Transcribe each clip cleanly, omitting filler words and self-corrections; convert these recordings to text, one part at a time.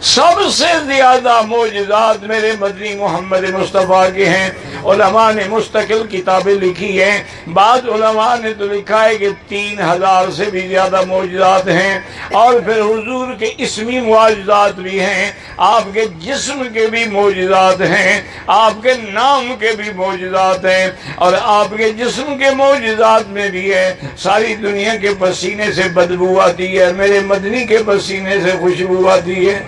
سب سے زیادہ معجزات میرے مدنی محمد مصطفیٰ کے ہیں۔ علماء نے مستقل کتابیں لکھی ہیں، بعض علماء نے تو لکھا ہے کہ 3000 سے بھی زیادہ معجزات ہیں، اور پھر حضور کے اسمی معجزات بھی ہیں، آپ کے جسم کے بھی معجزات ہیں، آپ کے نام کے بھی معجزات ہیں، اور آپ کے جسم کے معجزات میں بھی ہے ساری دنیا کے پسینے سے بدبو آتی ہے، میرے مدنی کے پسینے سے خوشبو آتی ہے۔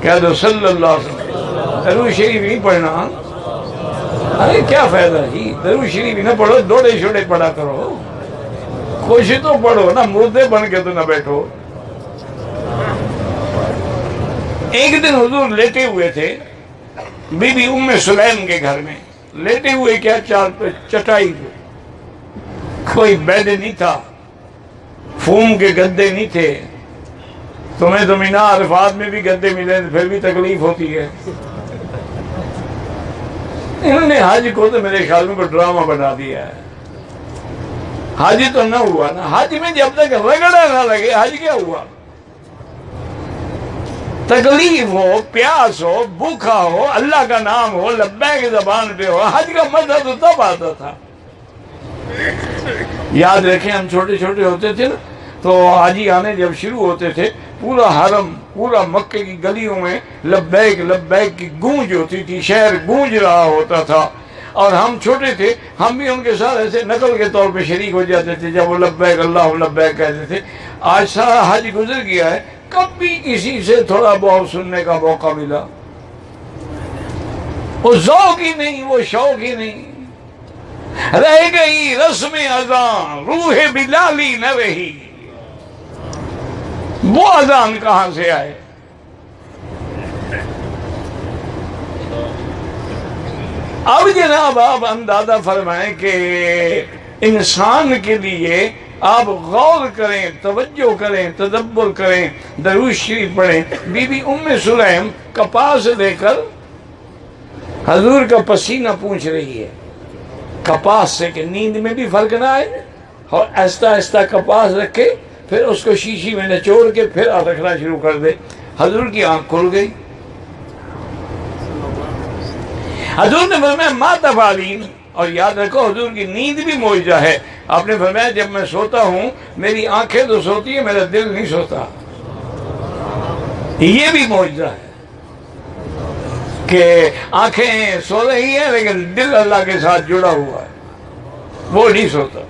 کہہ دو صلی اللہ علیہ وسلم۔ درود شریف نہیں پڑھنا، ارے کیا فائدہ جی، درود شریف نہ پڑھو، دوڑے شوڑے پڑھا کرو، خوش تو پڑھو نا، مردے بن کے تو نہ بیٹھو۔ ایک دن حضور لیٹے ہوئے تھے بی بی ام سلیم کے گھر میں، لیٹے ہوئے کیا چٹائی پہ، کوئی بیڈ نہیں تھا، فوم کے گدے نہیں تھے۔ تمہیں تو مینا عرفات میں بھی گدے ملے پھر بھی تکلیف ہوتی ہے۔ انہوں نے حج کو تو میرے خیال میں کوئی ڈرامہ بنا دیا ہے، حج تو نہ ہوا نا، حج میں جب تک رگڑا نہ لگے حج کیا ہوا؟ تکلیف ہو، پیاس ہو، بھوکا ہو، اللہ کا نام ہو، لبیک زبان پہ ہو، حج کا مزہ تو تب آتا تھا۔ یاد رکھیں ہم چھوٹے چھوٹے ہوتے تھے نا تو حاجی آنے جب شروع ہوتے تھے، پورا حرم، پورا مکے کی گلیوں میں لبیک لبیک کی گونج ہوتی تھی، شہر گونج رہا ہوتا تھا، اور ہم چھوٹے تھے، ہم بھی ان کے ساتھ ایسے نقل کے طور پہ شریک ہو جاتے تھے جب وہ لبیک اللہ لبیک کہتے تھے۔ آج سارا حج گزر گیا ہے، کبھی کسی سے تھوڑا بہت سننے کا موقع ملا؟ وہ ذوق ہی نہیں، وہ شوق ہی نہیں، رہ گئی رسم اذان روح بلالی نہ رہی۔ وہ اذان کہاں سے آئے؟ اب جناب آپ اندازہ فرمائیں کہ انسان کے لیے آپ غور کریں، توجہ کریں، تدبر کریں، درود شریف پڑھیں۔ بی بی ام سلیم کپاس لے کر حضور کا پسینہ پوچھ رہی ہے، کپاس سے کہ نیند میں بھی فرق نہ آئے، اور آہستہ آہستہ کپاس رکھے، پھر اس کو شیشی میں نچوڑ کے پھر رکھنا شروع کر دے۔ حضور کی آنکھ کھل گئی، حضور نے فرمایا ما تفعلین، اور یاد رکھو حضور کی نیند بھی معجزہ ہے۔ آپ نے فرمایا جب میں سوتا ہوں میری آنکھیں تو سوتی ہیں، میرا دل نہیں سوتا، یہ بھی معجزہ ہے کہ آنکھیں سو رہی ہیں لیکن دل اللہ کے ساتھ جڑا ہوا ہے، وہ نہیں سوتا۔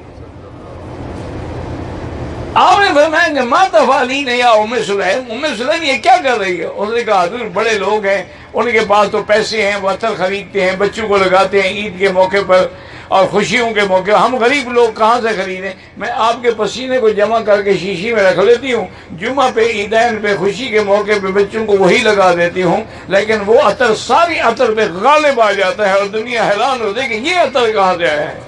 آپ نے فرمایا کہ ما تفعلین یا ام سلیم، ام سلیم یہ کیا کر رہی ہے؟ اس نے کہا حضور بڑے لوگ ہیں، ان کے پاس تو پیسے ہیں، وہ عطر خریدتے ہیں، بچوں کو لگاتے ہیں عید کے موقع پر اور خوشیوں کے موقع، ہم غریب لوگ کہاں سے خریدیں؟ میں آپ کے پسینے کو جمع کر کے شیشی میں رکھ لیتی ہوں، جمعہ پہ عیدین پہ خوشی کے موقع پہ بچوں کو وہی لگا دیتی ہوں، لیکن وہ عطر ساری عطر پہ غالب آ جاتا ہے اور دنیا حیران ہوتی ہے کہ یہ عطر کہاں سے آیا ہے۔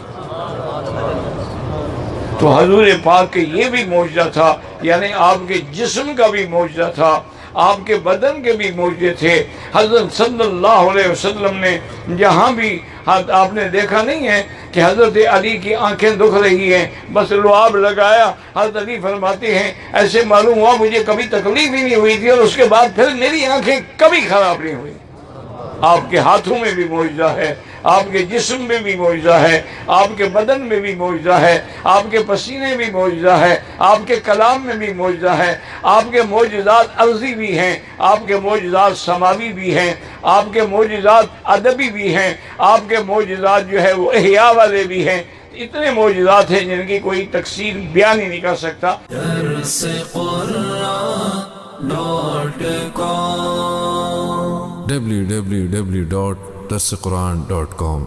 تو حضور پاک کے یہ بھی معجزہ تھا، یعنی آپ کے جسم کا بھی معجزہ تھا، آپ کے بدن کے بھی معجزے تھے۔ حضرت صلی اللہ علیہ وسلم نے جہاں بھی آپ نے دیکھا نہیں ہے کہ حضرت علی کی آنکھیں دکھ رہی ہیں، بس لعاب لگایا، حضرت علی فرماتے ہیں ایسے معلوم ہوا مجھے کبھی تکلیف ہی نہیں ہوئی تھی، اور اس کے بعد پھر میری آنکھیں کبھی خراب نہیں ہوئی۔ آپ کے ہاتھوں میں بھی معجزہ ہے، آپ کے جسم میں بھی معجزہ ہے، آپ کے بدن میں بھی معجزہ ہے، آپ کے پسینے بھی معجزہ ہے، آپ کے کلام میں بھی معجزہ ہے، آپ کے معجزات ارضی بھی ہیں، آپ کے معجزات سماوی بھی ہیں، آپ کے معجزات ادبی بھی ہیں، آپ کے معجزات جو ہے وہ احیاء والے بھی ہیں۔ اتنے معجزات ہیں جن کی کوئی تقسیم بیان ہی نہیں کر سکتا۔ www.darsequran.com